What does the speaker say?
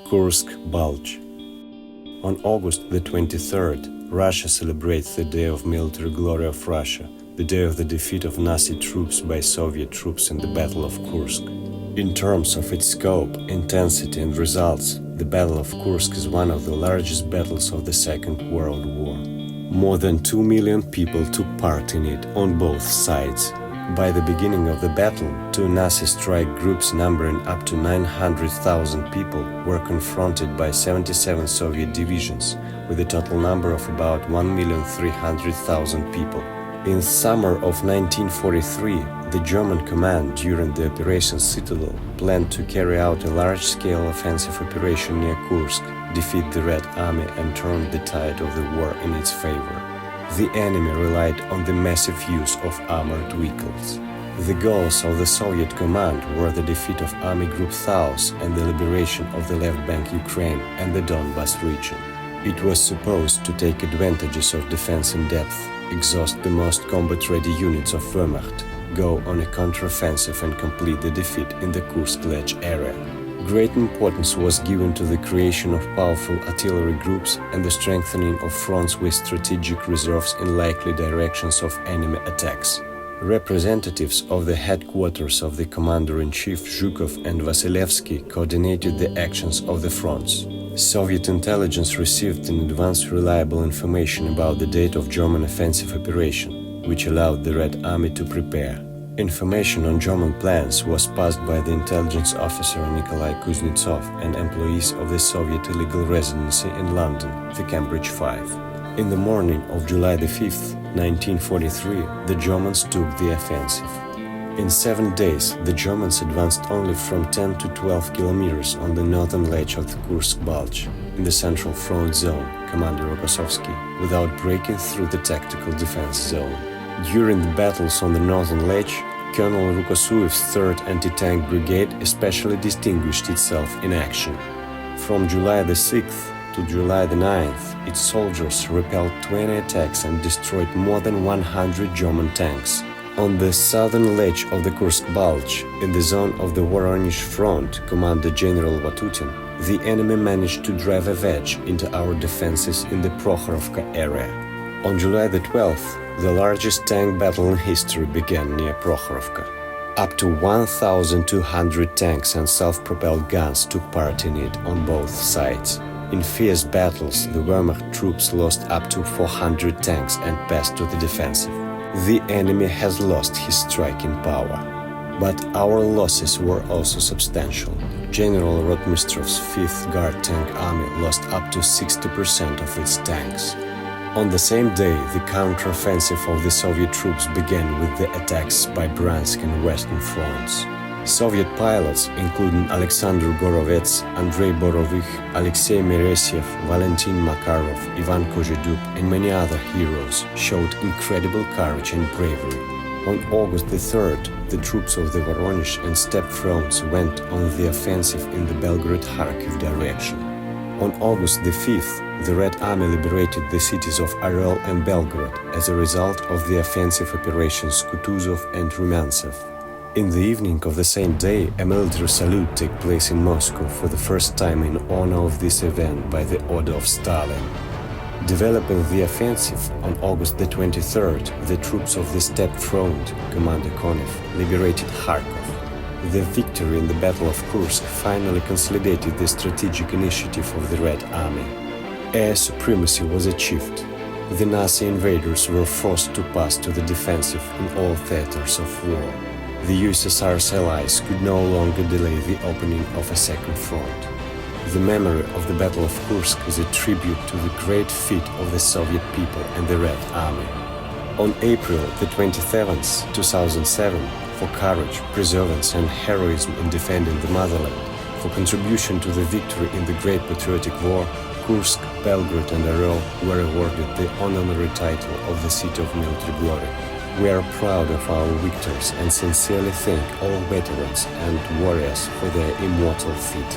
Kursk-Bulge. On August the 23rd, Russia celebrates the Day of Military Glory of Russia, the day of the defeat of Nazi troops by Soviet troops in the Battle of Kursk. In terms of its scope, intensity and results, the Battle of Kursk is one of the largest battles of the Second World War. More than 2 million people took part in it on both sides. By the beginning of the battle, two Nazi strike groups numbering up to 900,000 people were confronted by 77 Soviet divisions, with a total number of about 1,300,000 people. In summer of 1943, the German command during the Operation Citadel planned to carry out a large-scale offensive operation near Kursk, defeat the Red Army and turn the tide of the war in its favor. The enemy relied on the massive use of armored vehicles. The goals of the Soviet command were the defeat of Army Group Taos and the liberation of the left bank Ukraine and the Donbass region. It was supposed to take advantages of defense in depth, exhaust the most combat-ready units of Wehrmacht, go on a counteroffensive and complete the defeat in the Kursk ledge area. Great importance was given to the creation of powerful artillery groups and the strengthening of fronts with strategic reserves in likely directions of enemy attacks. Representatives of the headquarters of the Commander-in-Chief Zhukov and Vasilevsky coordinated the actions of the fronts. Soviet intelligence received in advance reliable information about the date of German offensive operation, which allowed the Red Army to prepare. Information on German plans was passed by the intelligence officer Nikolai Kuznetsov and employees of the Soviet illegal residency in London, the Cambridge 5. In the morning of July 5, 1943, the Germans took the offensive. In 7 days, the Germans advanced only from 10 to 12 kilometers on the northern ledge of the Kursk Bulge, in the central front zone, Commander Rokossovsky, without breaking through the tactical defense zone. During the battles on the northern ledge, Colonel Rukosuyev's 3rd Anti-Tank Brigade especially distinguished itself in action. From July the 6th to July the 9th, its soldiers repelled 20 attacks and destroyed more than 100 German tanks. On the southern ledge of the Kursk Bulge, in the zone of the Voronezh front, Commander General Vatutin, the enemy managed to drive a wedge into our defenses in the Prokhorovka area. On July the 12th, the largest tank battle in history began near Prokhorovka. Up to 1,200 tanks and self-propelled guns took part in it on both sides. In fierce battles, the Wehrmacht troops lost up to 400 tanks and passed to the defensive. The enemy has lost his striking power. But our losses were also substantial. General Rotmistrov's 5th Guard Tank Army lost up to 60% of its tanks. On the same day, the counteroffensive of the Soviet troops began with the attacks by Bryansk and Western fronts. Soviet pilots, including Alexander Gorovets, Andrei Borovich, Alexei Meresiev, Valentin Makarov, Ivan Kozhedub, and many other heroes, showed incredible courage and bravery. On August the 3rd, the troops of the Voronezh and Steppe fronts went on the offensive in the Belgorod-Kharkiv direction. On August the 5th, the Red Army liberated the cities of Oryol and Belgorod as a result of the offensive operations Kutuzov and Rumyantsev. In the evening of the same day, a military salute took place in Moscow for the first time in honor of this event by the order of Stalin. Developing the offensive, on August the 23rd, the troops of the Steppe Front, Commander Konev, liberated Kharkov. The victory in the Battle of Kursk finally consolidated the strategic initiative of the Red Army. Air supremacy was achieved. The Nazi invaders were forced to pass to the defensive in all theaters of war. The USSR's allies could no longer delay the opening of a second front. The memory of the Battle of Kursk is a tribute to the great feat of the Soviet people and the Red Army. On April the 27th, 2007, for courage, perseverance and heroism in defending the motherland, for contribution to the victory in the Great Patriotic War, Kursk, Belgorod and Oryol were awarded the honorary title of the City of Military Glory. We are proud of our victors and sincerely thank all veterans and warriors for their immortal feat.